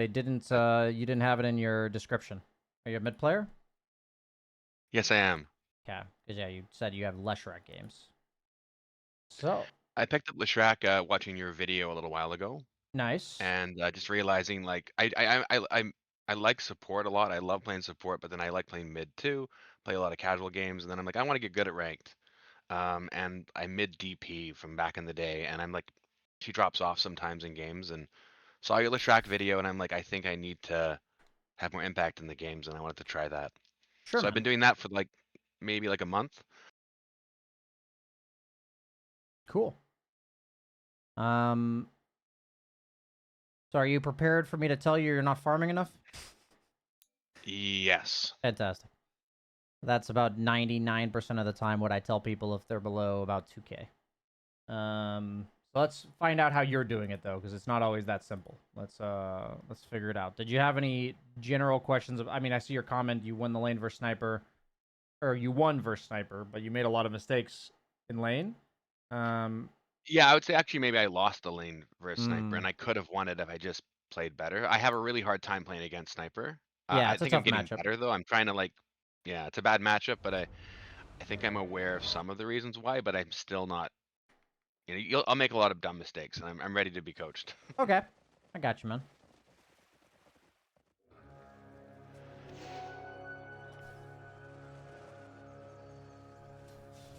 They didn't. You didn't have it in your description. Are you a mid player? Yes, I am. Okay, because yeah, you said you have Leshrac games. So I picked up Leshrac watching your video a little while ago, nice. and just realizing like I like support a lot. I love playing support, but then I like playing mid too. Play a lot of casual games, and then I'm like, I want to get good at ranked. And I mid DP from back in the day, and I'm like, she drops off sometimes in games, and saw your Leshrac video, and I'm like, I think I need to have more impact in the games, and I wanted to try that. Sure, So I've man. been doing that for like maybe like a month. Cool. Um. So are you prepared for me to tell you you're not farming enough? Yes. Fantastic. That's about 99% of the time what I tell people if they're below about 2K. So let's find out how you're doing it though, because it's not always that simple. Let's figure it out. Did you have any general questions? I mean, I see your comment. You won the lane versus sniper, or you won versus sniper, but you made a lot of mistakes in lane. Yeah, I would say actually maybe I lost the lane versus Sniper, mm, and I could have won it if I just played better. I have a really hard time playing against Sniper. yeah, I it's a think I'm tough getting matchup. better though. I'm trying to like, yeah, it's a bad matchup, but I think I'm aware of some of the reasons why, but I'm still not. I'll make a lot of dumb mistakes, and I'm ready to be coached. Okay, I got you, man.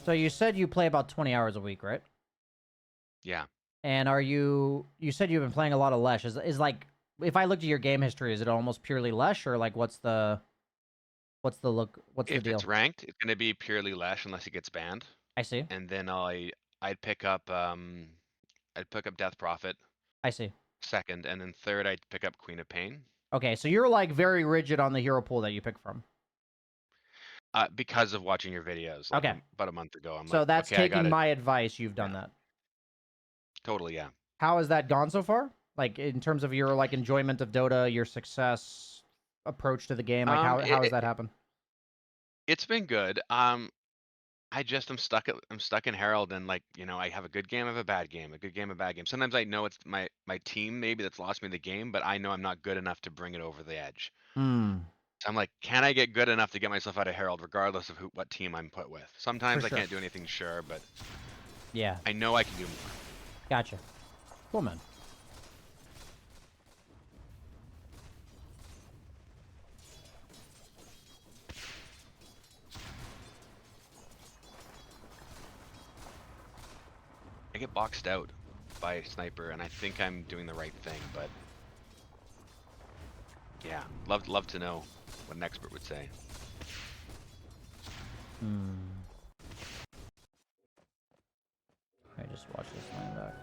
So you said you play about 20 hours a week, right? Yeah. And you said you've been playing a lot of Lesh. Is like, if I looked at your game history, is it almost purely Lesh, or like what's the look? What's the If it's deal? ranked, it's gonna be purely Lesh unless it gets banned, I see. and then I'd pick up Death Prophet I see. second, and then third I'd pick up Queen of Pain. Okay, so you're like very rigid on the hero pool that you pick from. Because of watching your videos like Okay, about a month ago, I'm so like, that's okay, I got taking it. my advice. You've done Yeah, that. totally. Yeah. How has that gone so far? Like in terms of your like enjoyment of Dota, your success approach to the game. Like Um, how it, has it that happened? it's been good. I'm stuck in Herald, and like I have a good game, I have a bad game, a good game, a bad game. Sometimes I know it's my team maybe that's lost me the game, but I know I'm not good enough to bring it over the edge. Hmm. So I'm like, can I get good enough to get myself out of Herald, regardless of what team I'm put with? For Sometimes I sure. can't do anything sure, but Yeah. I know I can do more. Gotcha. Cool, man. I get boxed out by a sniper, and I think I'm doing the right thing, but yeah, love to know what an expert would say. Hmm. I just watch this line back.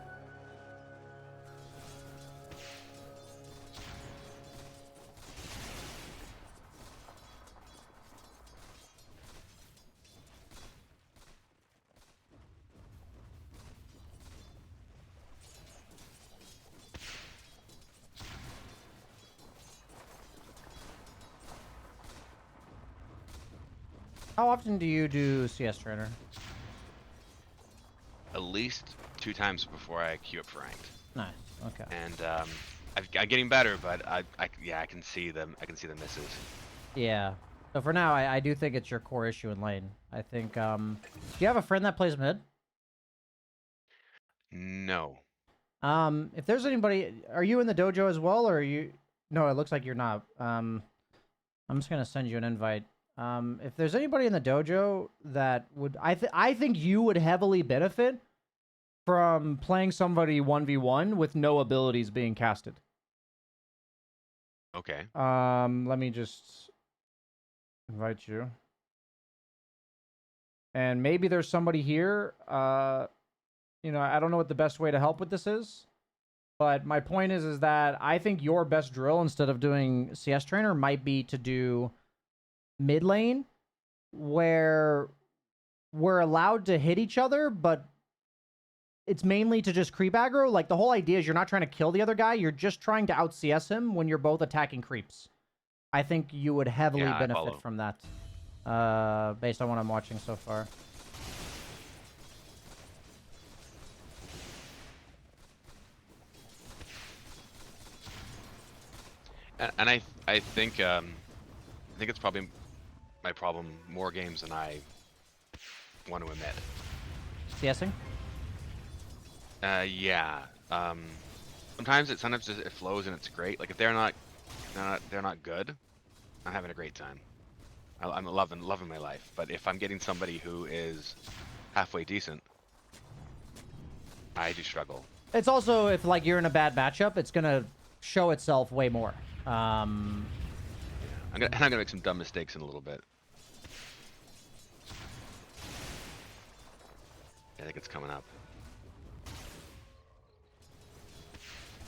How often do you do CS trainer? At least 2 times before I queue up for ranked. Nice. Okay. And I'm getting better, but yeah, I can see them. I can see the misses. Yeah. So for now, I do think it's your core issue in lane. I think, do you have a friend that plays mid? No. If there's anybody, are you in the dojo as well, or are you? No, it looks like you're not. I'm just gonna send you an invite. If there's anybody in the dojo that would, I think you would heavily benefit from playing somebody 1v1 with no abilities being casted. Okay. Let me just invite you. And maybe there's somebody here. I don't know what the best way to help with this is, but my point is that I think your best drill instead of doing CS trainer might be to do mid lane, where we're allowed to hit each other, but it's mainly to just creep aggro. Like the whole idea is you're not trying to kill the other guy, you're just trying to out CS him when you're both attacking creeps. I think you would heavily Yeah, I benefit follow. from that, based on what I'm watching so far. I think it's probably my problem more games than I want to admit. CSing? Yeah. Sometimes just, it flows and it's great. Like if they're not good, I'm having a great time. I'm loving my life. But if I'm getting somebody who is halfway decent, I do struggle. It's also, if like you're in a bad matchup, it's gonna show itself way more. Yeah. I'm gonna make some dumb mistakes in a little bit. I think it's coming up.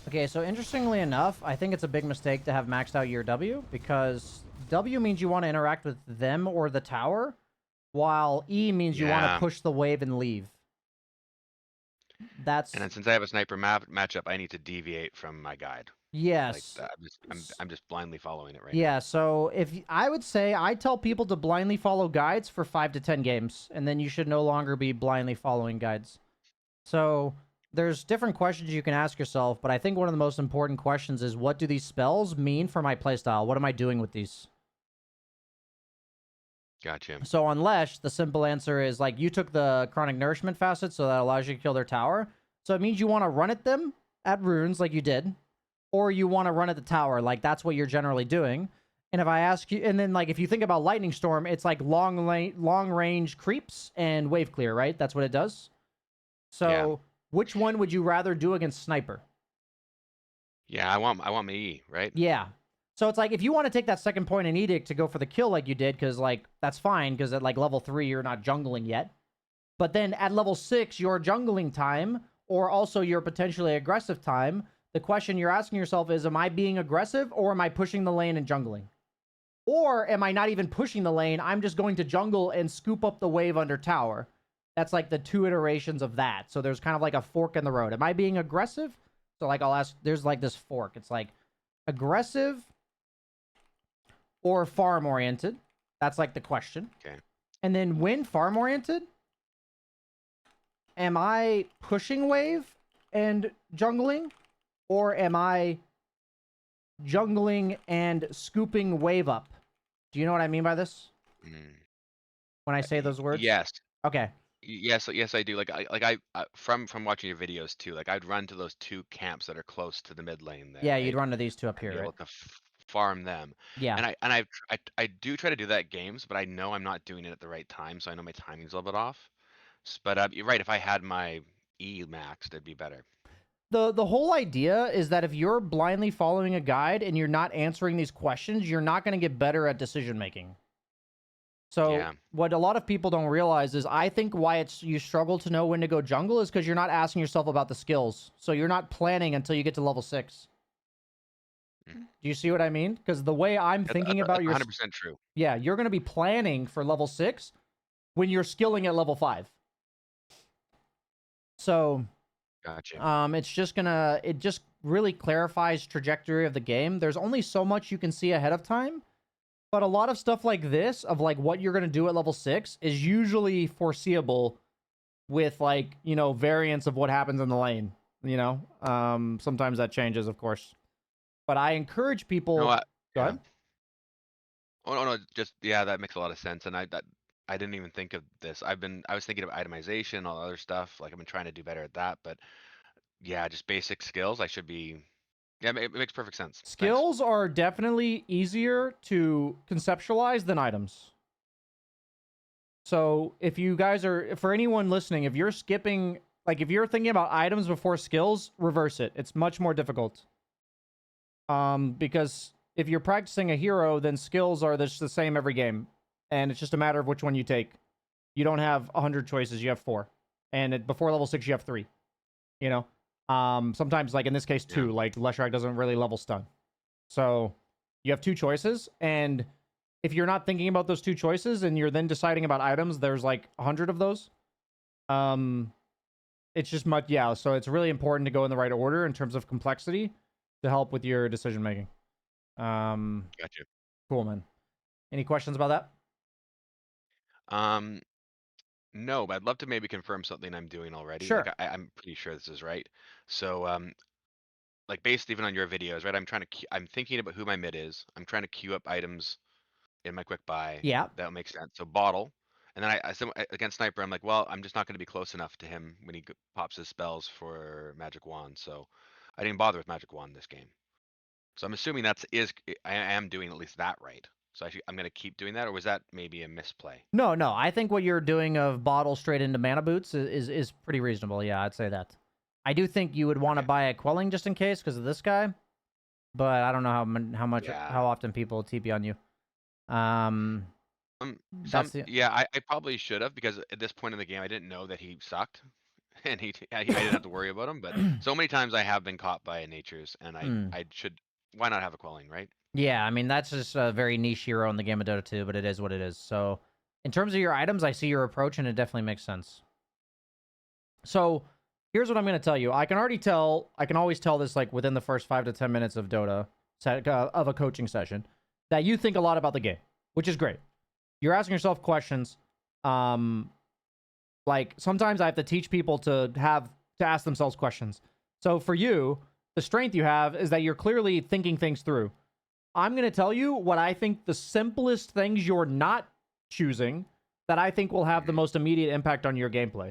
Okay, so interestingly enough, I think it's a big mistake to have maxed out your W, because W means you want to interact with them or the tower, while E means you want to Yeah. push the wave and leave. And That's then since I have a sniper matchup, I need to deviate from my guide. Like yes. I'm just blindly following it right Yeah, now. so if I would say I tell people to blindly follow guides for 5 to 10 games, and then you should no longer be blindly following guides. So there's different questions you can ask yourself, but I think one of the most important questions is, what do these spells mean for my playstyle? What am I doing with these? Gotcha. So on Lesh, the simple answer is like, you took the chronic nourishment facet, so that allows you to kill their tower. So it means you want to run at them at runes like you did, or you want to run at the tower, like that's what you're generally doing. And if I ask you, and then like if you think about Lightning Storm, it's like long range creeps and wave clear, right? That's what it does. Yeah. So which one would you rather do against Sniper? Yeah, I want my E, right? Yeah. So it's like, if you want to take that second point in Edict to go for the kill like you did, because like that's fine, because at like level 3 you're not jungling yet. But then at level 6, your jungling time, or also your potentially aggressive time, the question you're asking yourself is, am I being aggressive, or am I pushing the lane and jungling? Or am I not even pushing the lane? I'm just going to jungle and scoop up the wave under tower. That's like the 2 iterations of that. So there's kind of like a fork in the road. Am I being aggressive? So like I'll ask, there's like this fork. It's like aggressive or farm oriented. That's like the question. Okay. And then when farm oriented, am I pushing wave and jungling, or am I jungling and scooping wave up? Do you know what I mean by this Mm. when I say those words? Yes. Okay. Yes, I do. From watching your videos too. Like I'd run to those two camps that are close to the mid lane there, Yeah, you'd right? run to these two up And be here, right? able to farm them. Yeah. I do try to do that games, but I know I'm not doing it at the right time, so I know my timing's a little bit off. But you're right. If I had my E maxed, it'd be better. The whole idea is that if you're blindly following a guide and you're not answering these questions, you're not going to get better at decision making. So Yeah. what a lot of people don't realize is, I think why it's you struggle to know when to go jungle is because you're not asking yourself about the skills. So you're not planning until you get to level 6. Mm. Do you see what I mean? Because the way I'm thinking about That's your 100% true. yeah, you're going to be planning for level 6 when you're skilling at level 5. So Gotcha. it just really clarifies trajectory of the game. There's only so much you can see ahead of time, but a lot of stuff like this, of like what you're going to do at level 6, is usually foreseeable with like, variants of what happens in the lane, sometimes that changes, of course. But I encourage You know people. what? Go Yeah. ahead. Oh no, just yeah, that makes a lot of sense. And I didn't even think of this. I was thinking of itemization, all the other stuff. Like I've been trying to do better at that, but yeah, just basic skills. I should be. Yeah, it makes perfect sense. Thanks. Skills are definitely easier to conceptualize than items. So if you guys are, for anyone listening, if you're skipping, like if you're thinking about items before skills, reverse it. It's much more difficult. Because if you're practicing a hero, then skills are the same every game, and it's just a matter of which one you take. You don't have 100 choices; you have 4, and before level 6, you have 3. You know, sometimes like in this case Yeah. 2. Like Leshrac doesn't really level stun, so you have 2 choices, and if you're not thinking about those 2 choices and you're then deciding about items, there's like 100 of those. Um, it's just much, yeah. So it's really important to go in the right order in terms of complexity to help with your decision making. Um, Gotcha. cool, man. Any questions about that? Um, no, but I'd love to maybe confirm something I'm doing already. Like Sure. I'm pretty sure this is right. So like based even on your videos, right? I'm thinking about who my mid is. I'm trying to queue up items in my quick buy. Yeah. That makes sense. So bottle. And then against sniper, I'm like, well, I'm just not going to be close enough to him when he pops his spells for magic wand. So I didn't bother with magic wand this game. So I'm assuming I am doing at least that right. So I'm going to keep doing that, or was that maybe a misplay? No, no. I think what you're doing of bottle straight into mana boots is pretty reasonable. Yeah, I'd say that. I do think you would want to Okay. buy a quelling just in case because of this guy, but I don't know how often people TP on you. That's the I probably should have, because at this point in the game I didn't know that he sucked, and I didn't have to worry about him. But so many times I have been caught by natures, and I should. Why not have a quelling, right? Yeah, I mean, that's just a very niche hero in the game of Dota 2, but it is what it is. So, in terms of your items, I see your approach, and it definitely makes sense. So, here's what I'm going to tell you. I can always tell this, like, within the first 5 to 10 minutes of Dota, of a coaching session, that you think a lot about the game, which is great. You're asking yourself questions. Like, sometimes I have to teach people to ask themselves questions. So, for you, the strength you have is that you're clearly thinking things through. I'm going to tell you what I think the simplest things you're not choosing that I think will have the most immediate impact on your gameplay.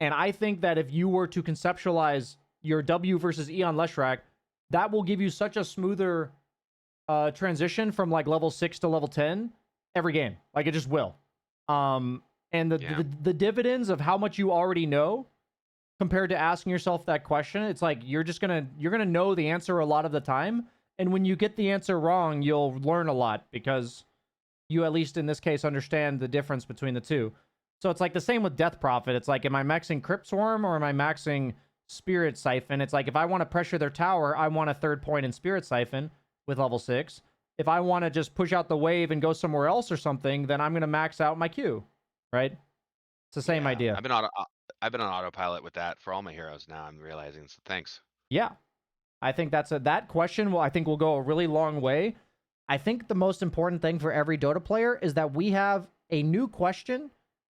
And I think that if you were to conceptualize your W versus E on Leshrac, that will give you such a smoother transition from like level 6 to level 10 every game. Like it just will. And the dividends of how much you already know compared to asking yourself that question, it's like you're gonna know the answer a lot of the time. And when you get the answer wrong, you'll learn a lot because you, at least in this case, understand the difference between the two. So it's like the same with Death Prophet. It's like, am I maxing Crypt Swarm or am I maxing Spirit Siphon? It's like, if I want to pressure their tower, I want a 3rd point in Spirit Siphon with level 6. If I want to just push out the wave and go somewhere else or something, then I'm going to max out my Q, right? It's the same idea. I've been on autopilot with that for all my heroes now. I'm realizing. So thanks. Yeah. I think that question will go a really long way. I think the most important thing for every Dota player is that we have a new question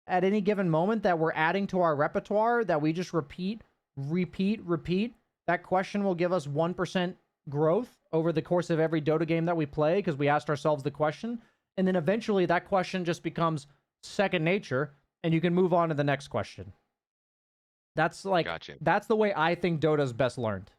at any given moment that we're adding to our repertoire that we just repeat. That question will give us 1% growth over the course of every Dota game that we play because we asked ourselves the question. And then eventually that question just becomes second nature and you can move on to the next question. That's like, Gotcha. That's the way I think Dota's best learned.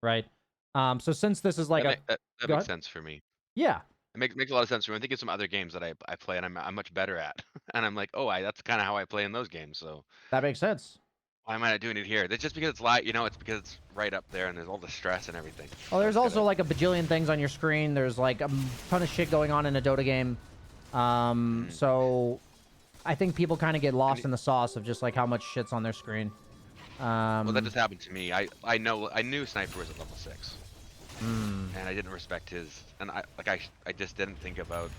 Right. So since this is like that makes sense for me. Yeah. It makes a lot of sense for me. I'm thinking of some other games that I play and I'm much better at, and I'm like, oh, that's kind of how I play in those games. So that makes sense. why am I not doing it here? That's just because it's light, it's because it's right up there and there's all the stress and everything. Well, there's also like a bajillion things on your screen. There's like a ton of shit going on in a Dota game. So I think people kind of get lost in the sauce of just like how much shit's on their screen. Well, that just happened to me. I knew Sniper was at level 6. And I didn't respect his, and I just didn't think about.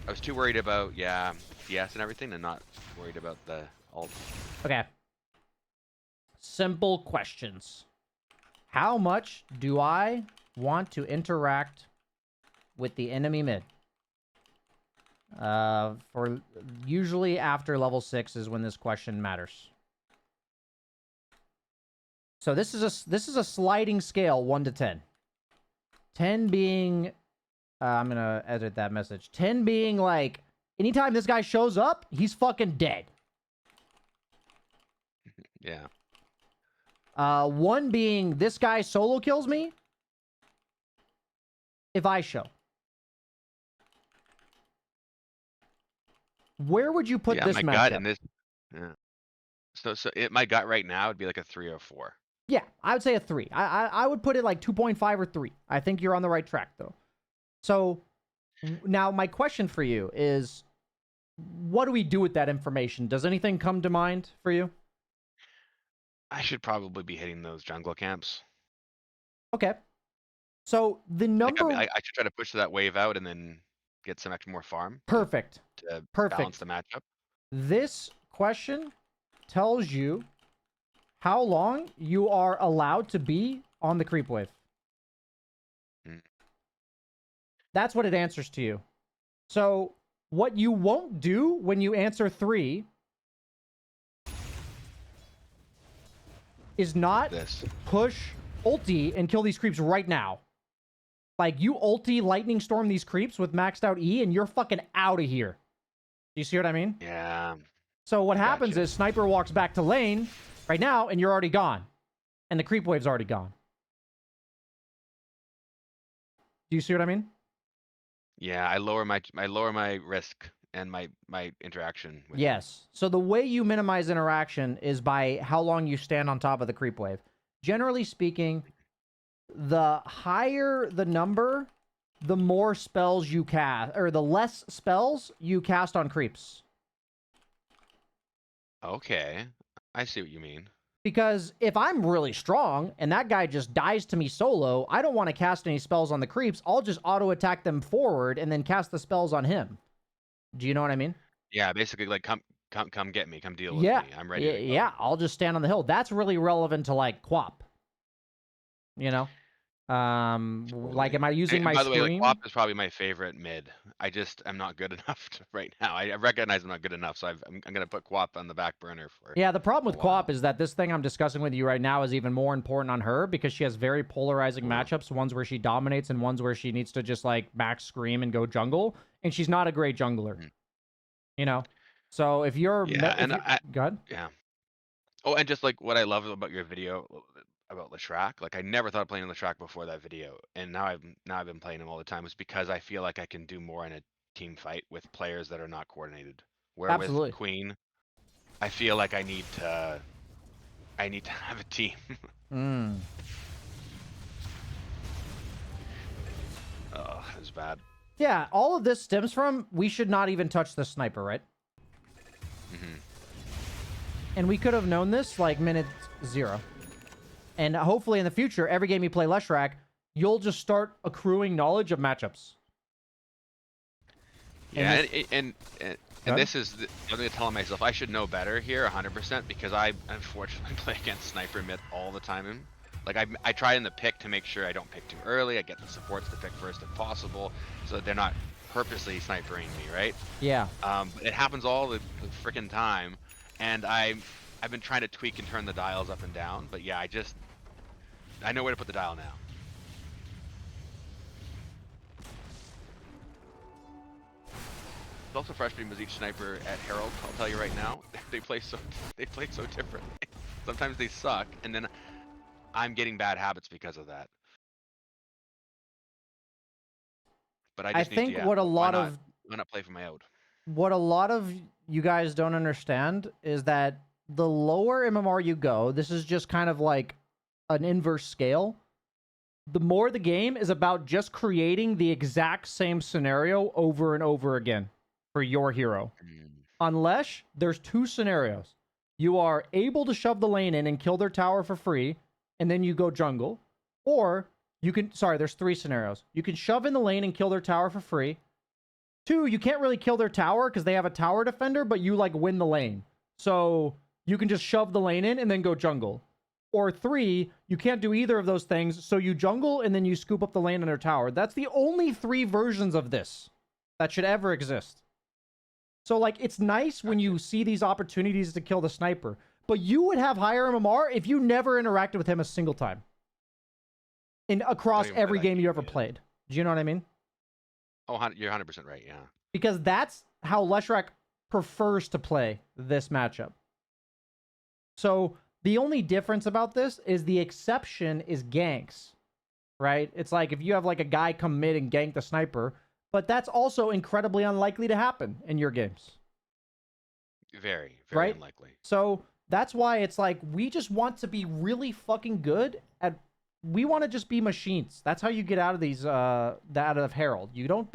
I was too worried about DS and everything, and not worried about the ult. Okay. Simple questions. How much do I want to interact with the enemy mid? For usually after level 6 is when this question matters. So this is a sliding scale 1 to 10. 10 being I'm going to edit that message. 10 being like anytime this guy shows up, he's fucking dead. Yeah. 1 being this guy solo kills me if I show. Where would you put this my matchup? gut in this. Yeah. My gut right now would be like a 3 or 4. Yeah, I would say a 3. I would put it like 2.5 or 3. I think you're on the right track, though. So, now my question for you is, what do we do with that information? Does anything come to mind for you? I should probably be hitting those jungle camps. Okay. So, the number... I should try to push that wave out and then get some extra more farm. Perfect. To Perfect. balance the matchup. This question tells you how long you are allowed to be on the creep wave. That's what it answers to you. So, what you won't do when you answer 3 is not push ulti and kill these creeps right now. Like, you ulti lightning storm these creeps with maxed out E, and you're fucking out of here. Do you see what I mean? Yeah. So what I happens gotcha. is Sniper walks back to lane right now, and you're already gone. And the creep wave's already gone. Do you see what I mean? Yeah, I lower my risk and my interaction with him. Yes. So the way you minimize interaction is by how long you stand on top of the creep wave. Generally speaking, the higher the number, the more spells you cast, or the less spells you cast on creeps. Okay. I see what you mean. Because if I'm really strong and that guy just dies to me solo, I don't want to cast any spells on the creeps. I'll just auto attack them forward and then cast the spells on him. Do you know what I mean? Yeah, basically like come get me, come deal with Yeah. me. I'm ready to go. Yeah, I'll just stand on the hill. That's really relevant to like QoP, you know? Like, Totally. am I using my And by the way, like WAP stream? is probably my favorite mid. I just am not good enough right now. I recognize I'm not good enough, so I'm gonna put QWAP on the back burner for Yeah, the problem a with QoP while. is that this thing I'm discussing with you right now is even more important on her because she has very polarizing Ooh. matchups, ones where she dominates and ones where she needs to just like max scream and go jungle, and she's not a great jungler, Mhm. you know? So if you're Yeah, if and you're good. yeah. Oh, and just like what I love about your video about Leshrac, like I never thought of playing Leshrac before that video, and now I've been playing him all the time. Is because I feel like I can do more in a team fight with players that are not coordinated. Where with Absolutely. Queen, I feel like I need to have a team. Mm. Oh, it was bad. Yeah, all of this stems from we should not even touch the sniper, right? Hmm. And we could have known this like minute 0. And hopefully in the future, every game you play Leshrac, you'll just start accruing knowledge of matchups. Yeah, this... and this is I'm gonna tell myself I should know better here 100% because I unfortunately play against sniper mid all the time. Like I try in the pick to make sure I don't pick too early. I get the supports to pick first if possible, so that they're not purposely snipering me, right? Yeah. But it happens all the freaking time, and I've been trying to tweak and turn the dials up and down. But yeah, I know where to put the dial now. It's also frustrating because each sniper at Herald, I'll tell you right now, they play so differently. Sometimes they suck, and then I'm getting bad habits because of that. But I I just need to, think yeah. Why not play for my out? what a lot of you guys don't understand is that the lower MMR you go, this is just kind of like an inverse scale. The more the game is about just creating the exact same scenario over and over again for your hero. Mm. Unless there's 2 scenarios. You are able to shove the lane in and kill their tower for free, and then you go jungle. Or you can, sorry, there's 3 scenarios. You can shove in the lane and kill their tower for free. 2, you can't really kill their tower because they have a tower defender, but you like win the lane. So you can just shove the lane in and then go jungle. Or 3, you can't do either of those things, so you jungle and then you scoop up the lane in their tower. That's the only 3 versions of this that should ever exist. So, like, it's nice when you see these opportunities to kill the sniper, but you would have higher MMR if you never interacted with him a single time across Don't even play every that game game you ever yet. played. Do you know what I mean? Oh, you're 100% right. Yeah. Because that's how Leshrac prefers to play this matchup. So the only difference about this is the exception is ganks, right? It's like if you have like a guy come mid and gank the sniper, but that's also incredibly unlikely to happen in your games. Very, very Right? unlikely. So that's why it's like we just want to be really fucking good at. We want to just be machines. That's how you get out of these. Out of Herald. You don't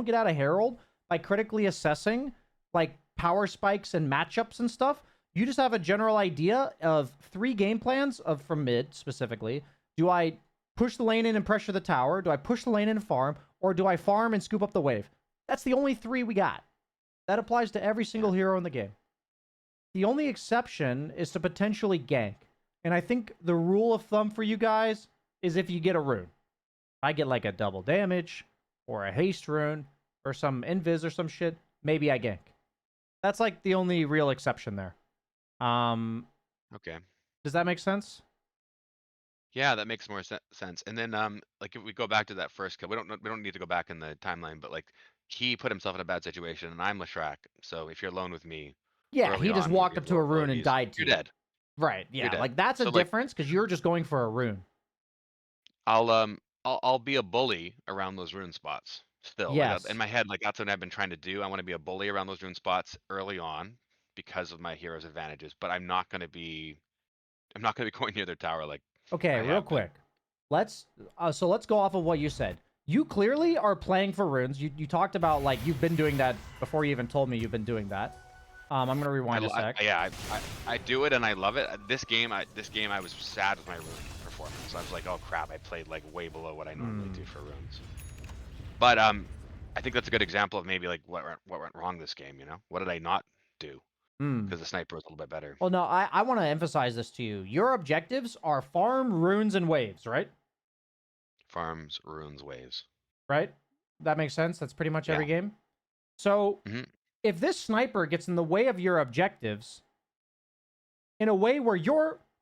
get out of Herald by critically assessing like power spikes and matchups and stuff. You just have a general idea of 3 game plans of from mid specifically. Do I push the lane in and pressure the tower? Do I push the lane in and farm? Or do I farm and scoop up the wave? That's the only 3 we got. That applies to every single hero in the game. The only exception is to potentially gank. And I think the rule of thumb for you guys is if you get a rune. If I get like a double damage or a haste rune or some invis or some shit, maybe I gank. That's like the only real exception there. Okay. Does that make sense? Yeah, that makes more sense. And then, like if we go back to that first kill, we don't need to go back in the timeline, but like he put himself in a bad situation, and I'm Leshrac. So if you're alone with me Yeah, early he just on with walked your up to low a rune and abilities, died to you're you. dead. Right. You're Yeah, dead. like that's a So like difference because you're just going for a rune. I'll be a bully around those rune spots still. Like in Yes. my head, like that's what I've been trying to do. I want to be a bully around those rune spots early on because of my hero's advantages, but I'm not gonna be going near their tower like Okay, I real have been. quick. Let's go off of what you said. You clearly are playing for runes. You talked about like you've been doing that before you even told me you've been doing that. I'm gonna rewind a sec. Yeah, I do it and I love it. This game I was sad with my rune performance. I was like, oh crap, I played like way below what I normally do for runes. But I think that's a good example of maybe like what went wrong this game. You know, what did I not do? Hmm. Because the sniper was a little bit better. Well, no, I want to emphasize this to you. Your objectives are farm, runes, and waves, right? Farms, runes, waves. Right? That makes sense. That's pretty much every Yeah. game. So hmm if this sniper gets in the way of your objectives in a way where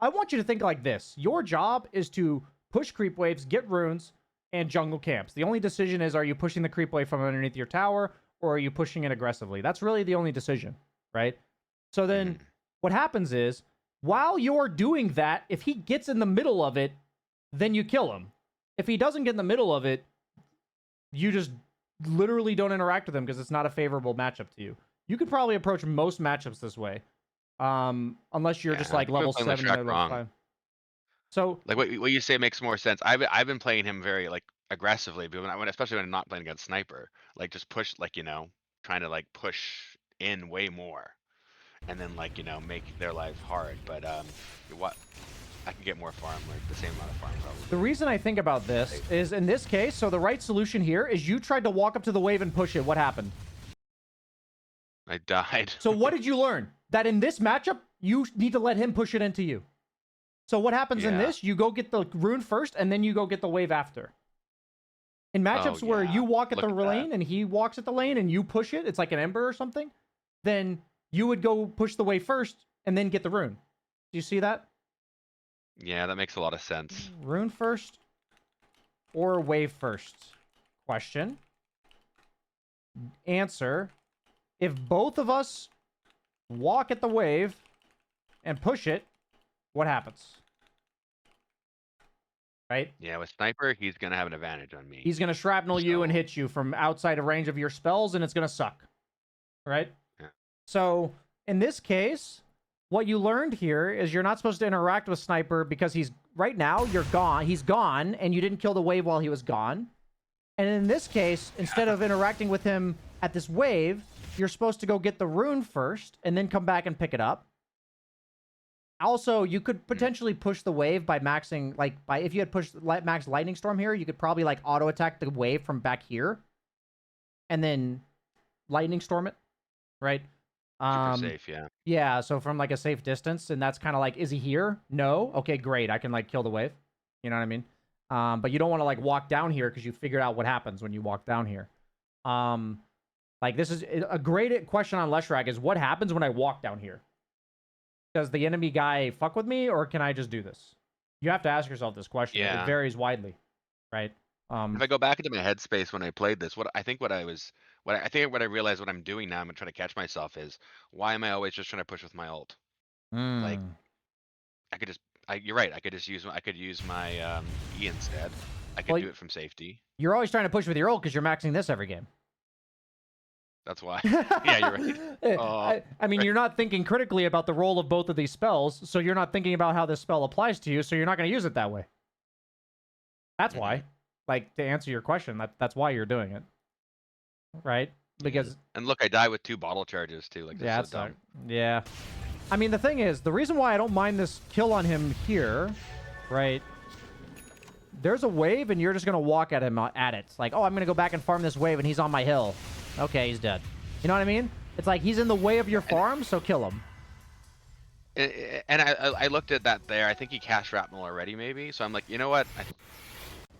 I want you to think like this. Your job is to push creep waves, get runes, and jungle camps. The only decision is, are you pushing the creep wave from underneath your tower or are you pushing it aggressively? That's really the only decision, right? So then what happens is, while you're doing that, if he gets in the middle of it, then you kill him. If he doesn't get in the middle of it, you just literally don't interact with him because it's not a favorable matchup to you. You could probably approach most matchups this way. Unless you're just Yeah. I like think we're level playing 7 Leshrac or level wrong. 5. So Like what you say makes more sense. I've been playing him very like aggressively, but especially when I'm not playing against sniper, like just push like trying to like push in way more, and then like make their life hard. But what I can get more farm, like the same amount of farm the probably. reason I think about this is in this case, so the right solution here is you tried to walk up to the wave and push it. What happened? I died. So what did you learn? That in this matchup, you need to let him push it into you. So what happens in Yeah. this? You go get the rune first, and then you go get the wave after. In Oh matchups where yeah. you walk at the Look at that. lane and he walks at the lane and you push it, it's like an ember or something, then you would go push the wave first and then get the rune. Do you see that? Yeah, that makes a lot of sense. Rune first or wave first? Question. Answer. If both of us walk at the wave and push it, what happens? Right? Yeah, with sniper, he's gonna have an advantage on me. He's going to shrapnel you and So hit you from outside of range of your spells, and it's going to suck. Right? yeah. So, in this case, what you learned here is you're not supposed to interact with Sniper because right now, you're gone. He's gone, and you didn't kill the wave while he was gone. And in this case, instead of interacting with him at this wave, you're supposed to go get the rune first and then come back and pick it up. Also, you could potentially push the wave by maxing, if you had pushed max Lightning Storm here, you could probably like auto attack the wave from back here and then Lightning Storm it, right? Super safe, yeah. Yeah, so from like a safe distance, and that's kind of like, is he here? No. Okay, great. I can like kill the wave. You know what I mean? But you don't want to like walk down here because you figured out what happens when you walk down here. Like this is a great question on Leshrac is what happens when I walk down here? Does the enemy guy fuck with me, or can I just do this? You have to ask yourself this question. It Yeah. varies widely, right? If I go back into my headspace when I played this, what I realized what I'm doing now, I'm trying to catch myself is why am I always just trying to push with my ult? Like I could just you're right, I could use my E instead. I could Well, do it from safety. you're always trying to push with your ult because you're maxing this every game. That's why. Yeah, you're right. I mean, right. you're not thinking critically about the role of both of these spells, so you're not thinking about how this spell applies to you, so you're not going to use it that way. That's why. Like, to answer your question, that's why you're doing it. Right? Because... And look, I die with 2 bottle charges, too. Like, this is so dumb. Yeah. I mean, the thing is, the reason why I don't mind this kill on him here, right? There's a wave, and you're just going to walk at him at it. It's like, oh, I'm going to go back and farm this wave, and he's on my hill. Okay, he's dead. You know what I mean? It's like, he's in the way of your farm, so kill him. And I looked at that there. I think he cast shrapnel already, maybe. So I'm like, you know what?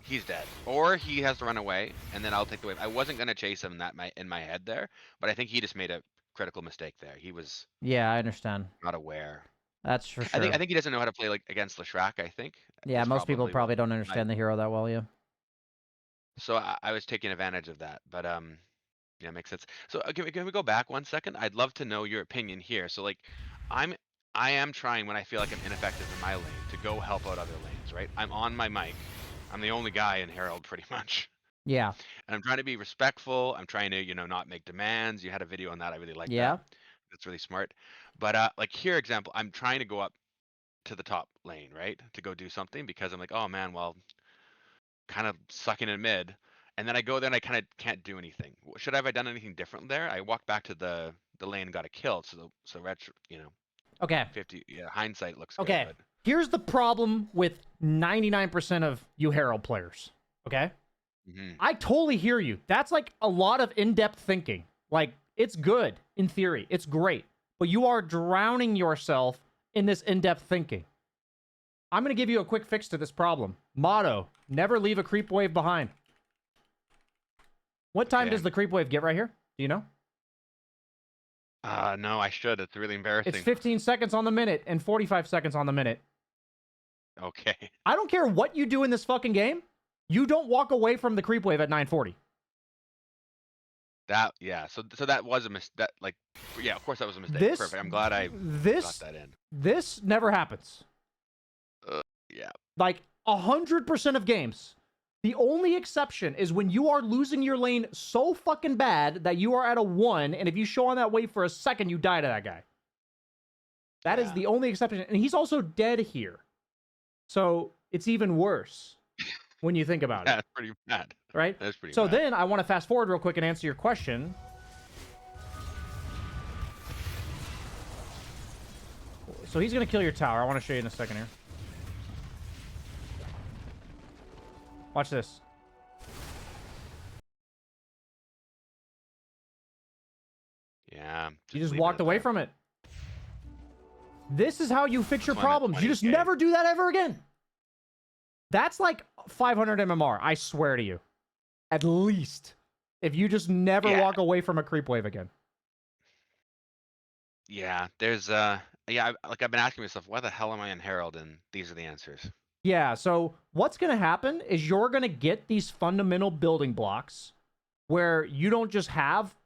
He's dead. Or he has to run away, and then I'll take the wave. I wasn't going to chase him in my head there, but I think he just made a critical mistake there. He was Yeah, I understand. not aware. That's for I sure. think he doesn't know how to play like against Leshrac. I think. Yeah, Is most people probably probably don't my understand the hero that well, yeah. so I was taking advantage of that, but yeah, makes sense. So can we go back 1 second? I'd love to know your opinion here. So like, I'm I am trying when I feel like I'm ineffective in my lane to go help out other lanes, right? I'm on my mic. I'm the only guy in Herald pretty much, Yeah. and I'm trying to be respectful. I'm trying to not make demands. You had a video on that. I really like that. Yeah. That's really smart. But like here, example, I'm trying to go up to the top lane, right, to go do something because I'm like, oh man, well, kind of sucking in mid. And then I go there and I kind of can't do anything. Should I have done anything different there? I walked back to the lane and got a kill. So retro, Okay. 50. Yeah, hindsight looks good, Okay. but Here's the problem with 99% of you Herald players. Okay. mhm. I totally hear you. That's like a lot of in-depth thinking. Like, it's good in theory. It's great. But you are drowning yourself in this in-depth thinking. I'm going to give you a quick fix to this problem. Motto, never leave a creep wave behind. What time Okay. does the creep wave get right here? Do you know? No, I should. It's really It's embarrassing. 15 seconds on the minute and 45 seconds on the minute. Okay. I don't care what you do in this fucking game. You don't walk away from the creep wave at 9:40. Yeah. So that was a mistake. That like, yeah, of course that was a mistake. This Perfect. I'm glad I got this that in. this never happens. Yeah. Like 100% of games. The only exception is when you are losing your lane so fucking bad that you are at a 1, and if you show on that wave for a second, you die to that guy. That is Yeah. the only exception. And he's also dead here. So it's even worse when you think about it. That's pretty bad. Right? That's pretty So bad. then I want to fast forward real quick and answer your question. So he's going to kill your tower. I want to show you in a second here. Watch this. Yeah. You just leave it walked at away that. from it. This is how you fix your That's why I'm at problems. You just 20K. never do that ever again. That's like 500 MMR, I swear to you. At least. If you just never Yeah. walk away from a creep wave again. Yeah, there's like I've been asking myself, why the hell am I in Herald? And these are the answers. Yeah, so what's going to happen is you're going to get these fundamental building blocks where you don't just have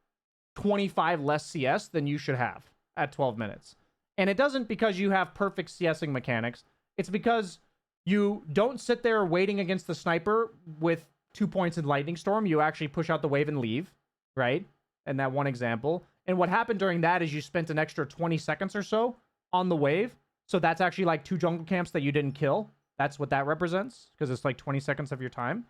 25 less CS than you should have at 12 minutes. And it doesn't because you have perfect CSing mechanics. It's because you don't sit there waiting against the sniper with 2 points in Lightning Storm. You actually push out the wave and leave, right? And that one example. And what happened during that is you spent an extra 20 seconds or so on the wave. So that's actually like 2 jungle camps that you didn't kill. That's what that represents, because it's like 20 seconds of your time.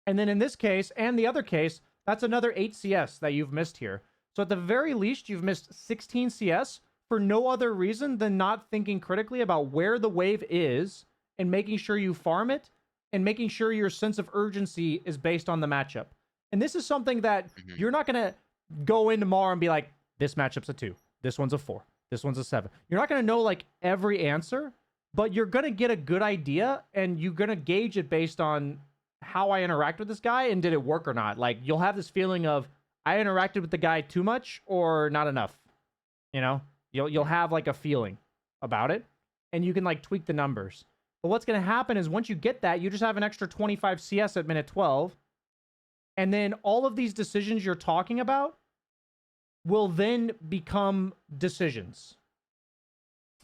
And then in this case, and the other case, that's another 8 CS that you've missed here. So at the very least, you've missed 16 CS for no other reason than not thinking critically about where the wave is and making sure you farm it and making sure your sense of urgency is based on the matchup. And this is something that you're not going to go in tomorrow and be like, this matchup's a 2, this one's a 4, this one's a 7. You're not going to know like every answer, but you're going to get a good idea and you're going to gauge it based on how I interact with this guy and did it work or not. Like you'll have this feeling of I interacted with the guy too much or not enough. You know, you'll have like a feeling about it and you can like tweak the numbers. But what's going to happen is once you get that, you just have an extra 25 CS at minute 12. And then all of these decisions you're talking about will then become decisions.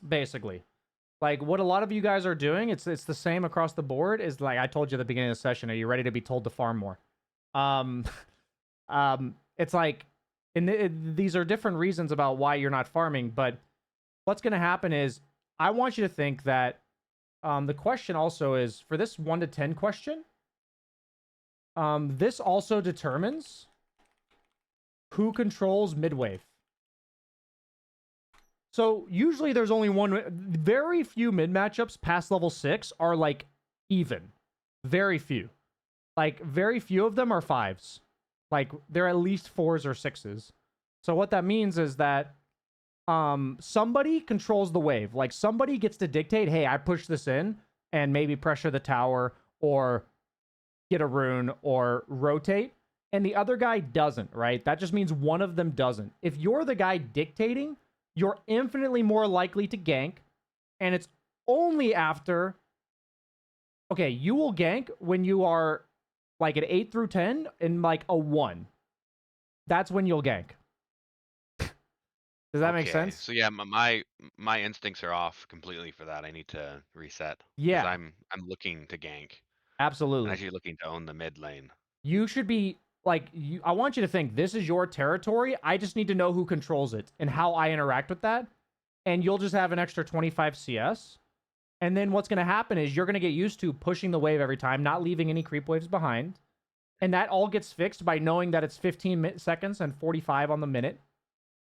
Basically. Like what a lot of you guys are doing, it's the same across the board, is like I told you at the beginning of the session, are you ready to be told to farm more? It's like, these are different reasons about why you're not farming, but what's going to happen is I want you to think that the question also is, for this 1 to 10 question, this also determines who controls midwave. So usually there's only one. Very few mid matchups past level 6 are like even. Very few. Like very few of them are 5s. Like they're at least 4s or 6s. So what that means is that somebody controls the wave. Like somebody gets to dictate, hey, I push this in and maybe pressure the tower or get a rune or rotate. And the other guy doesn't, right? That just means one of them doesn't. If you're the guy dictating, you're infinitely more likely to gank And it's only after, okay, you will gank when you are like an 8 through 10 and like a 1. That's when you'll gank. Does that make Okay. sense? So yeah, my instincts are off completely for that. I need to reset because Yeah, I'm looking to gank. I'm absolutely. actually looking to own the mid lane. You should be like I want you to think this is your territory. I just need to know who controls it and how I interact with that. And you'll just have an extra 25 CS. And then what's going to happen is you're going to get used to pushing the wave every time, not leaving any creep waves behind. And that all gets fixed by knowing that it's 15 seconds and 45 on the minute.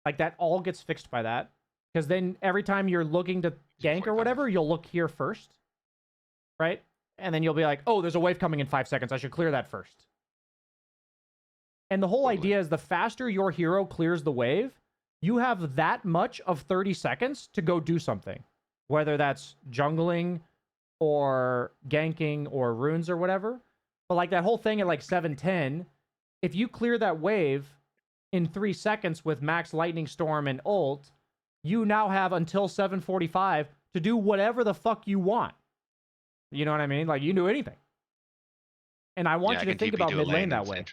Like that all gets fixed by that. Because then every time you're looking to gank or 45. whatever, you'll look here first. Right? And then you'll be like, oh, there's a wave coming in 5 seconds. I should clear that first. And the whole Totally. idea is the faster your hero clears the wave, you have that much of 30 seconds to go do something. Whether that's jungling or ganking or runes or whatever. But like that whole thing at like 7:10, if you clear that wave in 3 seconds with max lightning storm and ult, you now have until 7:45 to do whatever the fuck you want. You know what I mean? Like you can do anything. And I want Yeah, I you to can think TP about to a mid lane lane that and way.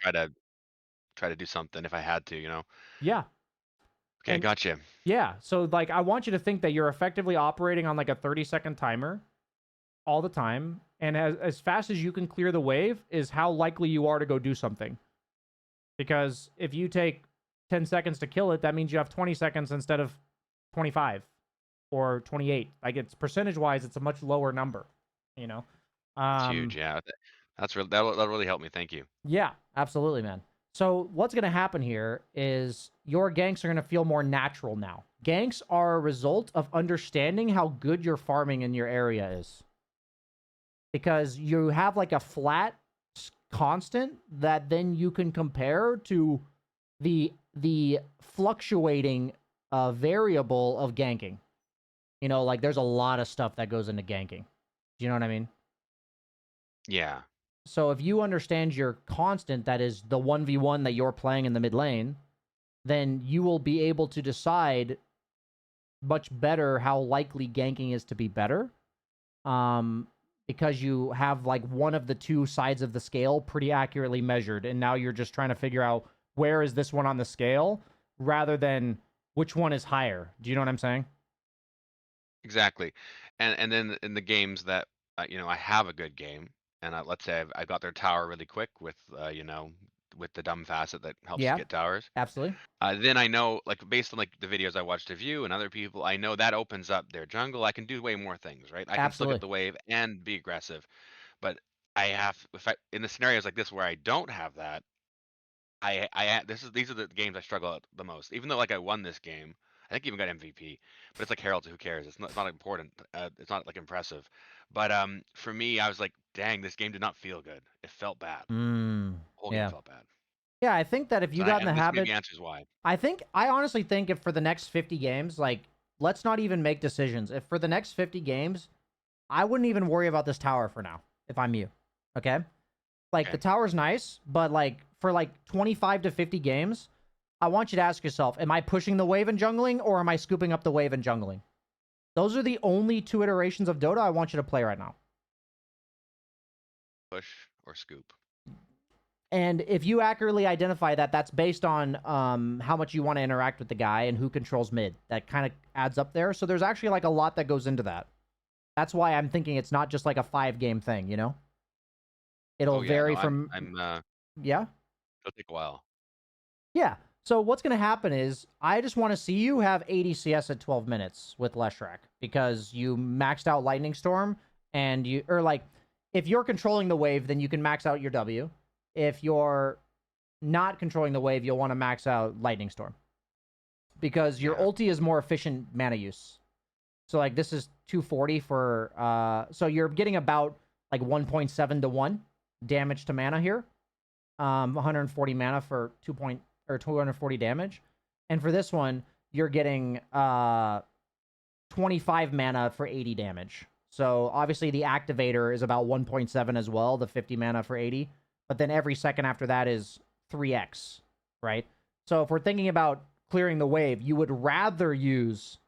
try to do something if I had to, you know. Yeah. Okay, And gotcha. yeah, so like I want you to think that you're effectively operating on like a 30-second timer all the time, and as fast as you can clear the wave is how likely you are to go do something. Because if you take 10 seconds to kill it, that means you have 20 seconds instead of 25 or 28. Like it's percentage-wise, it's a much lower number, you know. That's huge. Yeah, that'll really help me. Thank you. Yeah, absolutely, man. So what's going to happen here is your ganks are going to feel more natural now. Ganks are a result of understanding how good your farming in your area is. Because you have like a flat constant that then you can compare to the fluctuating variable of ganking. You know, like there's a lot of stuff that goes into ganking. Do you know what I mean? Yeah. So if you understand your constant, that is the 1v1 that you're playing in the mid lane, then you will be able to decide much better how likely ganking is to be better. Because you have like one of the two sides of the scale pretty accurately measured, and now you're just trying to figure out where is this one on the scale rather than which one is higher. Do you know what I'm saying? Exactly. And then in the games that I have a good game, and let's say I got their tower really quick with with the dumb facet that helps you Yeah, get towers. absolutely. Then I know, like based on like the videos I watched of you and other people, I know that opens up their jungle. I can do way more things, right? I can still get Absolutely. the wave and be aggressive, but I have if I in the scenarios like this where I don't have that, these are the games I struggle at the most. Even though like I won this game, I think I even got MVP. But it's like Herald, who cares? It's not important. It's not like impressive. But for me, I was like, dang, this game did not feel good. It felt bad. The whole game Yeah. felt bad. Yeah, I think that if you So got in the and this maybe habit, answers why. I honestly think if for the next 50 games, like, let's not even make decisions. If for the next 50 games, I wouldn't even worry about this tower for now, if I'm you. Okay? Like, the Okay. tower's nice, but, like, for, like, 25 to 50 games, I want you to ask yourself, am I pushing the wave and jungling, or am I scooping up the wave and jungling? Those are the only two iterations of Dota I want you to play right now. Push or scoop. And if you accurately identify that, that's based on how much you want to interact with the guy and who controls mid. That kind of adds up there. So there's actually like a lot that goes into that. That's why I'm thinking it's not just like a 5-game thing, you know? It'll Oh yeah, vary no, from yeah. it'll take a while. Yeah. So what's going to happen is I just want to see you have 80 CS at 12 minutes with Leshrac because you maxed out Lightning Storm and if you're controlling the wave, then you can max out your W. If you're not controlling the wave, you'll want to max out Lightning Storm because your Yeah. ulti is more efficient mana use. So like this is 240 for so you're getting about like 1.7 to 1 damage to mana here. 140 mana for 240 damage. And for this one, you're getting 25 mana for 80 damage. So obviously the activator is about 1.7 as well, the 50 mana for 80. But then every second after that is 3x, right? So if we're thinking about clearing the wave, you would rather use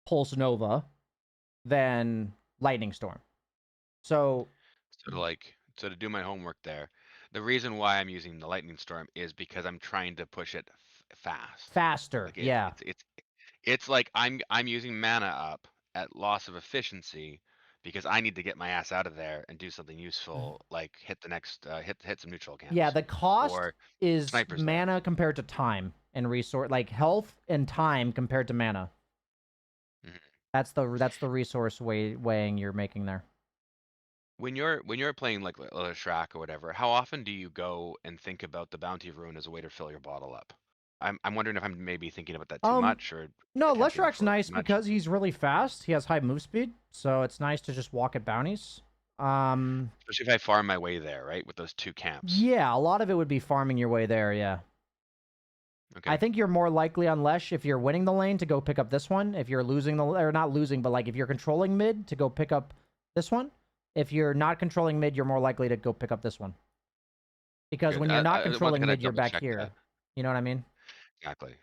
Pulse Nova than Lightning Storm. So So to do my homework there, the reason why I'm using the lightning storm is because I'm trying to push it fast. faster, Like yeah. it's like I'm using mana up at loss of efficiency because I need to get my ass out of there and do something useful, like hit the next hit some neutral Yeah, camps the cost or is snipers there. mana compared to time and resource, like health and time compared to mana. Mhm. That's the resource weighing you're making there. When you're playing like Leshrac or whatever, how often do you go and think about the bounty rune as a way to fill your bottle up? I'm wondering if I'm maybe thinking about that too Um, much or no, attempting Leshrac's for nice too much. because he's really fast. He has high move speed, so it's nice to just walk at bounties. Um, Especially if I farm my way there, right? With those two camps. yeah, a lot of it would be farming your way there. Yeah, I Okay. think you're more likely on Lesh if you're winning the lane to go pick up this one. If you're losing or not losing, but like if you're controlling mid to go pick up this one. If you're not controlling mid, you're more likely to go pick up this one. Because Good. when you're not One thing controlling I mid, you're double back check that. here. You know what I mean? Exactly.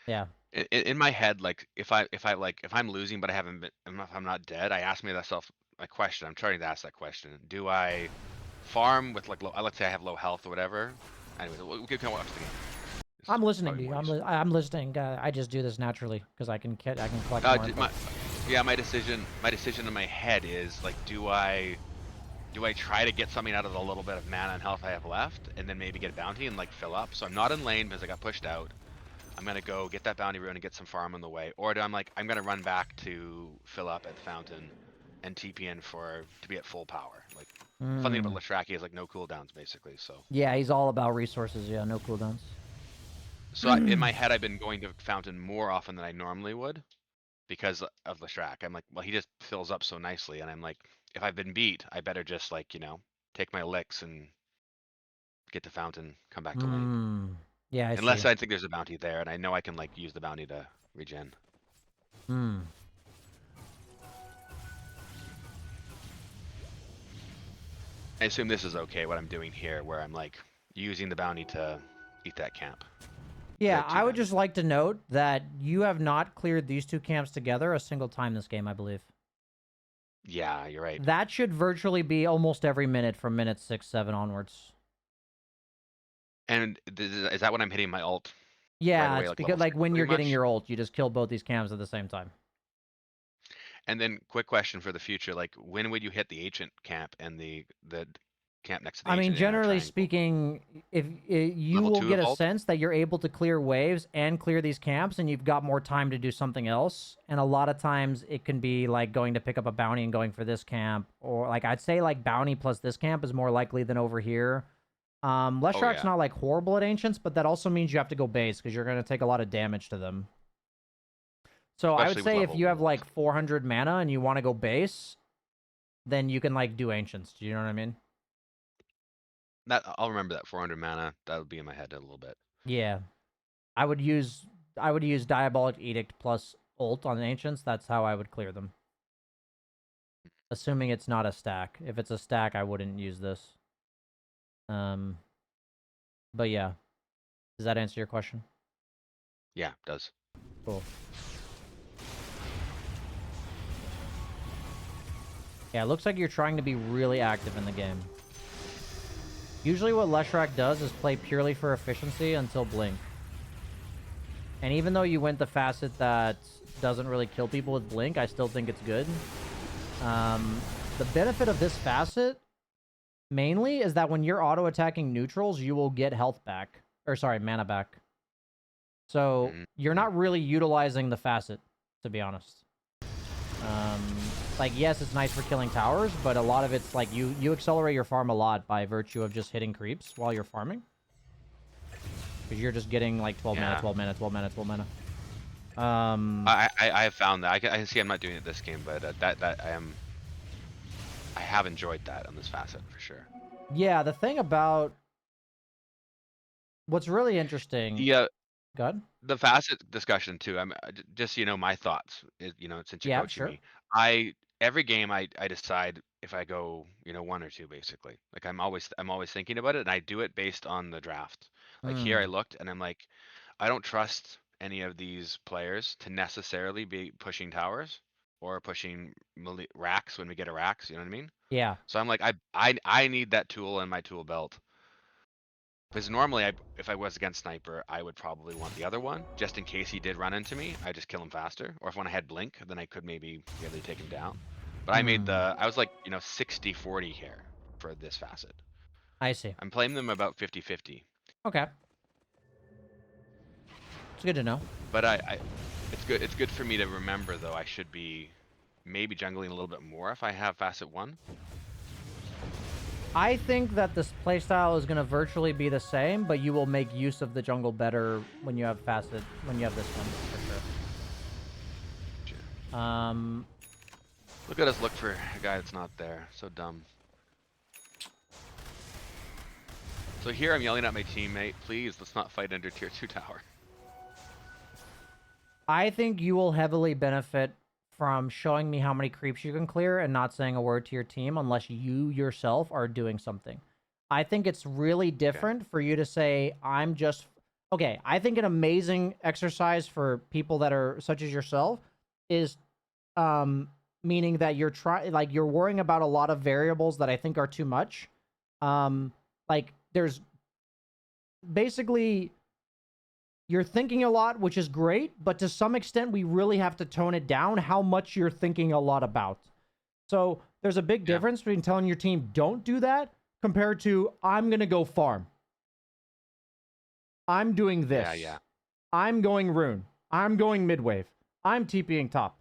Yeah. In my head, like if I'm losing but I haven't been, if I'm not dead, I ask myself a question. I'm trying to ask that question. Do I farm with like low? Let's say I have low health or whatever. Anyways, we can watch the game. This is I'm listening probably to you. more useful. I'm listening. I just do this naturally because I can collect Uh, more d- info. my yeah, my decision in my head is like, do I try to get something out of the little bit of mana and health I have left, and then maybe get a bounty and like fill up? So I'm not in lane because I got pushed out. I'm gonna go get that bounty rune and get some farm on the way, or do I'm like I'm gonna run back to fill up at the fountain and TP in to be at full power. Like fun thing about Mm. Leshrac is like no cooldowns basically. So Yeah, he's all about resources. Yeah, no cooldowns. in my head I've been going to fountain more often than I normally would because of Leshrac. I'm like, well, he just fills up so nicely, and I'm like, if I've been beat, I better just like take my licks and get to fountain, come back to lane. Mm. Yeah, I Unless see. I think there's a bounty there, and I know I can like use the bounty to regen. Hmm. I assume this is okay what I'm doing here, where I'm like using the bounty to eat that camp. 'Cause I Yeah, had two I would bounties just there. like to note that you have not cleared these two camps together a single time this game, I believe. Yeah, you're right. That should virtually be almost every minute from minute 6, 7 onwards. And is that when I'm hitting my ult right Yeah, away, it's like because level like 6, when pretty you're getting much? your ult, you just kill both these camps at the same time. And then quick question for the future, like when would you hit the ancient camp and the camp next to the I mean, ancient in a generally triangle? speaking, if you Level will 2 get of a ult? sense that you're able to clear waves and clear these camps, and you've got more time to do something else. And a lot of times, it can be like going to pick up a bounty and going for this camp, or like I'd say like bounty plus this camp is more likely than over here. Oh Leshrac's yeah, not like horrible at ancients, but that also means you have to go base because you're going to take a lot of damage to them. So I would especially with say if level you 1 have ult. like 400 mana and you want to go base, then you can like do ancients. Do you know what I mean? That I'll remember that 400 mana. That would be in my head a little bit. Yeah. I would use Diabolic Edict plus ult on ancients. That's how I would clear them. Assuming it's not a stack. If it's a stack, I wouldn't use this. Um, but yeah, does that answer your question? Yeah, it does. Cool. Yeah, it looks like you're trying to be really active in the game. Usually what Leshrac does is play purely for efficiency until Blink. And even though you went the facet that doesn't really kill people with Blink, I still think it's good. The benefit of this facet, mainly, is that when you're auto-attacking neutrals, you will get health back. Or, sorry, mana back. So, you're Mm-hmm. not really utilizing the facet, to be honest. Like, yes, it's nice for killing towers, but a lot of it's like you accelerate your farm a lot by virtue of just hitting creeps while you're farming. Because you're just getting like 12 mana, Yeah. 12 mana, 12 mana, 12 mana. I have found that. I see I'm not doing it this game, but that I have enjoyed that on this facet for sure. Yeah, the thing about what's really interesting. Yeah, Good. the facet discussion too. Just my thoughts. Since you're Yeah, coaching sure. me, every game I decide if I go one or two basically. Like I'm always thinking about it, and I do it based on the draft. Like here I Hmm. looked and I'm like, I don't trust any of these players to necessarily be pushing towers. or pushing racks when we get a racks. You know what I mean? Yeah. So I'm like, I need that tool in my tool belt. Because normally, if I was against Sniper, I would probably want the other one, just in case he did run into me. I just kill him faster. Or if when I had Blink, then I could maybe really take him down. But I was like, 60-40 here for this facet. I see. I'm playing them about 50-50. Okay. It's good to know. But it's good for me to remember though. I should be maybe jungling a little bit more if I have facet 1. I think that this playstyle is going to virtually be the same, but you will make use of the jungle better when you have facet, when you have this one, for sure. Look at us look for a guy that's not there. So dumb. So here I'm yelling at my teammate, please, let's not fight under tier 2 tower. I think you will heavily benefit from showing me how many creeps you can clear and not saying a word to your team unless you yourself are doing something. I think it's really different for you to say, I'm just... Okay, I think an amazing exercise for people that are such as yourself is meaning that you're worrying about a lot of variables that I think are too much. Like there's basically you're thinking a lot, which is great, but to some extent we really have to tone it down how much you're thinking a lot about. So there's a big difference between telling your team don't do that compared to I'm going to go farm. I'm doing this. Yeah. I'm going rune. I'm going midwave. I'm TPing top.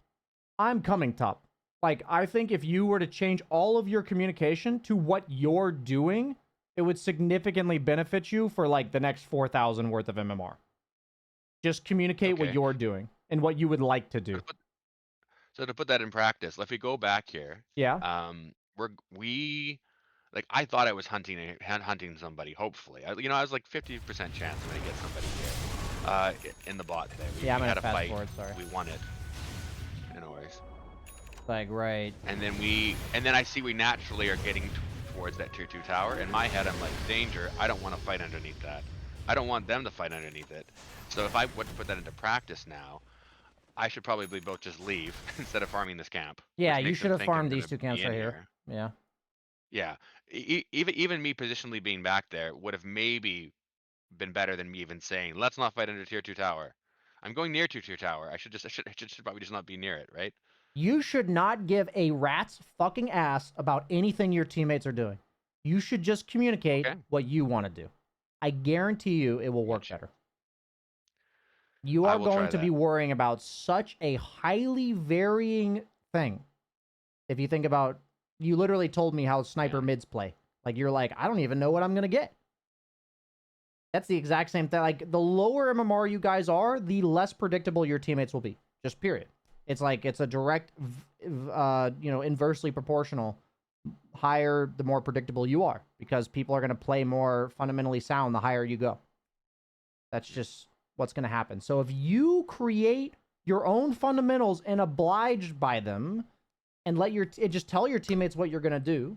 I'm coming top. Like, I think if you were to change all of your communication to what you're doing, it would significantly benefit you for, like, the next 4,000 worth of MMR. Just communicate what you're doing and what you would like to do. So to put that in practice, if we go back here, Yeah. like I thought I was hunting somebody. Hopefully, I was like 50% chance I'm gonna get somebody here, in the bot there. We I'm had gonna a fast fight. forward, sorry. We won it. No worries. Like, right. And then I see we naturally are getting towards that tier 2 tower. In my head, I'm like, danger. I don't want to fight underneath that. I don't want them to fight underneath it. So if I would put that into practice now, I should probably both just leave instead of farming this camp. Yeah, you should have farmed these two camps right here. Yeah. Yeah. Even me positionally being back there would have maybe been better than me even saying, let's not fight under tier 2 tower. I'm going near tier 2 tower. I should probably just not be near it, right? You should not give a rat's fucking ass about anything your teammates are doing. You should just communicate what you want to do. I guarantee you it will work better. You are going to be worrying about such a highly varying thing. If you think about, you literally told me how sniper mids play. Like, you're like, I don't even know what I'm going to get. That's the exact same thing. Like, the lower MMR you guys are, the less predictable your teammates will be. Just period. It's like, it's a direct, inversely proportional. Higher, the more predictable you are. Because people are going to play more fundamentally sound the higher you go. That's just what's going to happen. So if you create your own fundamentals and obliged by them, and just tell your teammates what you're going to do,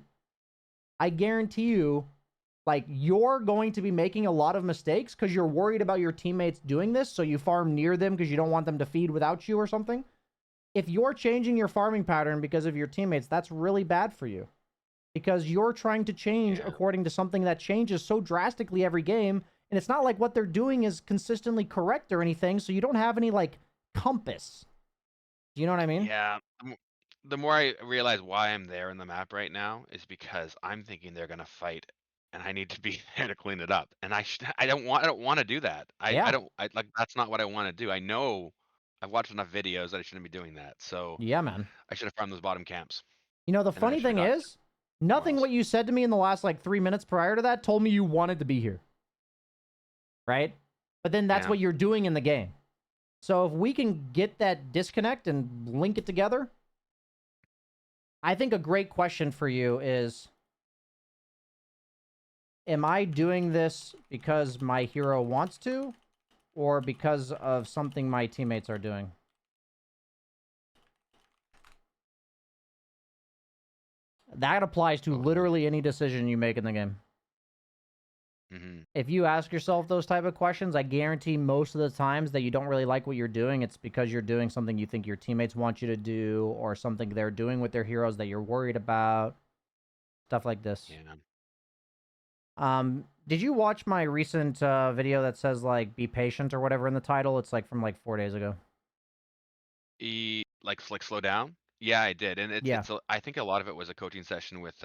I guarantee you, like, you're going to be making a lot of mistakes because you're worried about your teammates doing this, so you farm near them because you don't want them to feed without you or something. If you're changing your farming pattern because of your teammates, that's really bad for you. Because you're trying to change according to something that changes so drastically every game, and it's not like what they're doing is consistently correct or anything, so you don't have any, like, compass. Do you know what I mean? Yeah. The more I realize why I'm there in the map right now is because I'm thinking they're gonna fight, and I need to be there to clean it up. And I don't want to do that. Like that's not what I want to do. I know I've watched enough videos that I shouldn't be doing that. So yeah, man. I should have farmed those bottom camps. You know, the funny thing is, nothing what you said to me in the last, like, 3 minutes prior to that told me you wanted to be here. Right? But then that's what you're doing in the game. So if we can get that disconnect and link it together, I think a great question for you is, am I doing this because my hero wants to, or because of something my teammates are doing? That applies to literally any decision you make in the game. Hmm. If you ask yourself those type of questions, I guarantee most of the times that you don't really like what you're doing, it's because you're doing something you think your teammates want you to do, or something they're doing with their heroes that you're worried about. Stuff like this. Yeah. Did you watch my recent video that says like "be patient" or whatever in the title? It's like from like 4 days ago. Like slow down. Yeah, I did, and Yeah. I think a lot of it was a coaching session with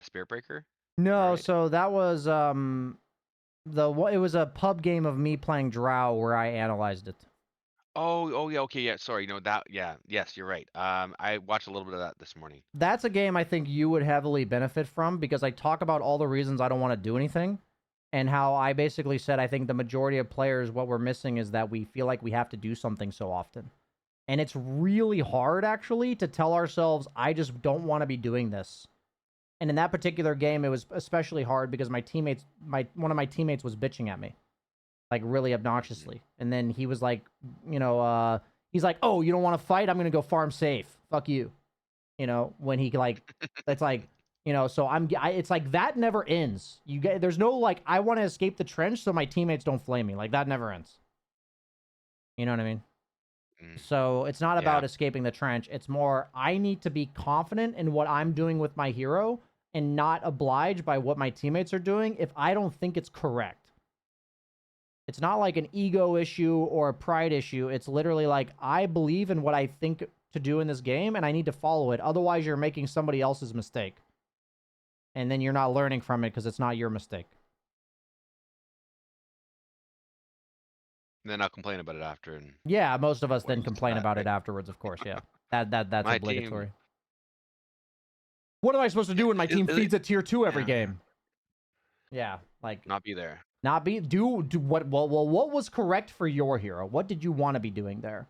Spirit Breaker. Am I No, right? so that was it was a pub game of me playing Drow where I analyzed it. Oh yeah, okay, yeah. Sorry, no, yeah, yes, you're right. I watched a little bit of that this morning. That's a game I think you would heavily benefit from because I talk about all the reasons I don't want to do anything and how I basically said I think the majority of players, what we're missing is that we feel like we have to do something so often. And it's really hard actually to tell ourselves, I just don't want to be doing this. And in that particular game, it was especially hard because one of my teammates was bitching at me, like really Mhm. obnoxiously. And then he was like, he's like, "Oh, you don't want to fight? I'm gonna go farm safe. Fuck you." When he like, it's like, so it's like that never ends. There's no like, I want to escape the trench so my teammates don't flame me. Like that never ends. You know what I mean? Mm, So it's not yeah. about escaping the trench. It's more, I need to be confident in what I'm doing with my hero and not obliged by what my teammates are doing if I don't think it's correct. It's not like an ego issue or a pride issue. It's literally like, I believe in what I think to do in this game and I need to follow it. Otherwise, you're making somebody else's mistake. And then you're not learning from it because it's not your mistake. And then I'll complain about it after, and Yeah, most of us what then use is complain that, about it right? afterwards, of course. Yeah. That's My team obligatory. What am I supposed to do when my team is feeds at tier 2 every yeah, game? Yeah, like not be there. not be do what what was correct for your hero? What did you want to be doing there?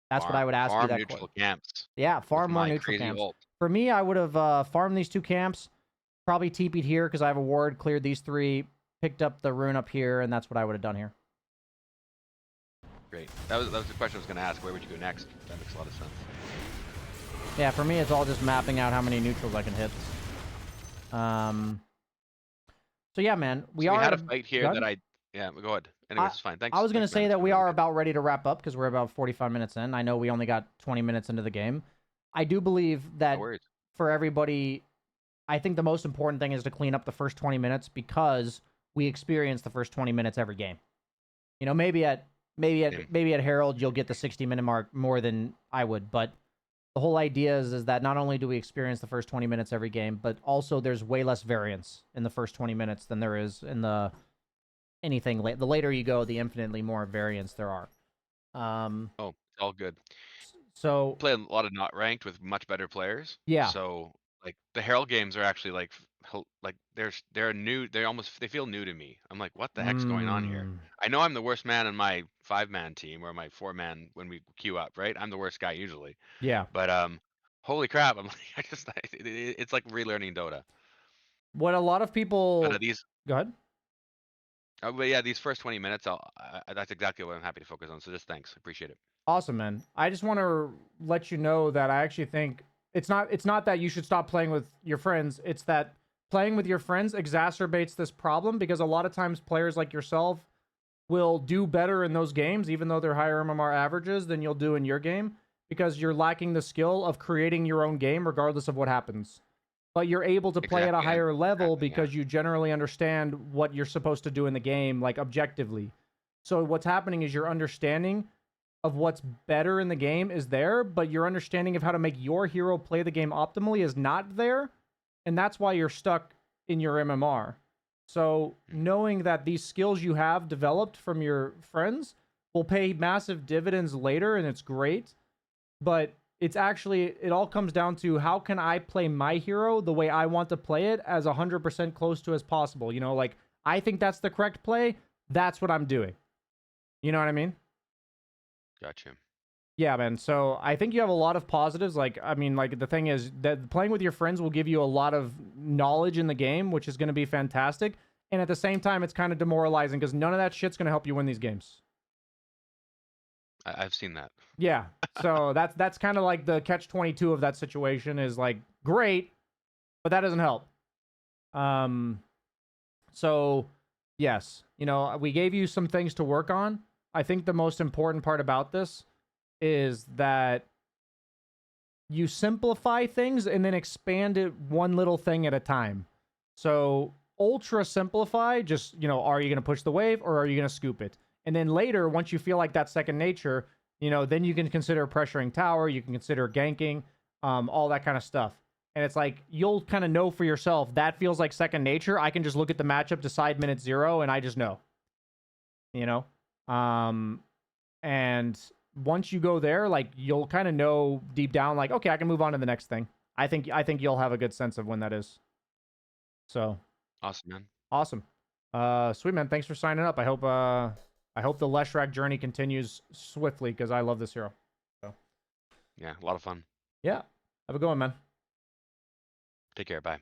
That's what I would ask you Farm that question. neutral camps Yeah, with farm more my neutral crazy camps. ult. For me, I would have farmed these 2 camps, probably TP'd here because I have a ward, cleared these 3, picked up the rune up here, and that's what I would have done here. Great. That was the question I was going to ask. Where would you go next? That makes a lot of sense. Yeah, for me, it's all just mapping out how many neutrals I can hit. Um, so yeah, man, we So we are had at a a fight here gun. that yeah, go ahead. Anyways, I it's fine. I was gonna Thanks, man. say It's that been we really are good. about ready to wrap up because we're about 45 minutes in. I know we only got 20 minutes into the game. I do believe No that worries. for everybody, I think the most important thing is to clean up the first 20 minutes because we experience the first 20 minutes every game. Maybe at Same. maybe at Herald you'll get the 60-minute mark more than I would, but the whole idea is that not only do we experience the first 20 minutes every game, but also there's way less variance in the first 20 minutes than there is in the anything late. The later you go, the infinitely more variance there are. Um, Oh, it's all good. so Play a lot of not ranked with much better players. yeah. So like the Herald games are actually like like they're new. They feel new to me. I'm like, what the heck's going on here? Mm, I know I'm the worst man in my 5-man team or my 4-man when we queue up, right? I'm the worst guy usually. yeah. But holy crap! I'm like, it's like relearning Dota. What a lot of But people these go ahead. but yeah, these first 20 minutes, that's exactly what I'm happy to focus on. So just thanks, appreciate it. Awesome, man. I just want to let you know that I actually think it's not that you should stop playing with your friends. It's that playing with your friends exacerbates this problem because a lot of times players like yourself will do better in those games, even though they're higher MMR averages than you'll do in your game, because you're lacking the skill of creating your own game regardless of what happens. But you're able to play at a Exactly, and higher level exactly, yeah. because you generally understand what you're supposed to do in the game, like objectively. So what's happening is your understanding of what's better in the game is there, but your understanding of how to make your hero play the game optimally is not there. And that's why you're stuck in your MMR. So Mhm. knowing that these skills you have developed from your friends will pay massive dividends later, and it's great. But it all comes down to how can I play my hero the way I want to play it as 100% close to as possible. Like I think that's the correct play. That's what I'm doing. You know what I mean? Gotcha. Yeah, man. So I think you have a lot of positives. Like, I mean, like the thing is that playing with your friends will give you a lot of knowledge in the game, which is going to be fantastic. And at the same time, it's kind of demoralizing because none of that shit's going to help you win these games. I've seen that. Yeah. So that's kind of like the catch-22 of that situation is like great, but that doesn't help. Um, So, yes, you know, we gave you some things to work on. I think the most important part about this is that you simplify things and then expand it one little thing at a time. So, ultra simplify, just, you know, are you going to push the wave or are you going to scoop it? And then later, once you feel like that's second nature, you know, then you can consider pressuring tower, you can consider ganking, all that kind of stuff. And it's like, you'll kind of know for yourself, that feels like second nature. I can just look at the matchup, decide minute 0, and I just know, you know? And once you go there, like, you'll kind of know deep down, like, okay, I can move on to the next thing. I think you'll have a good sense of when that is. So Awesome, man. awesome. Sweet man, thanks for signing up. I hope the Leshrac journey continues swiftly because I love this hero. So Yeah, a lot of fun. yeah, have a good one, man. Take care. Bye.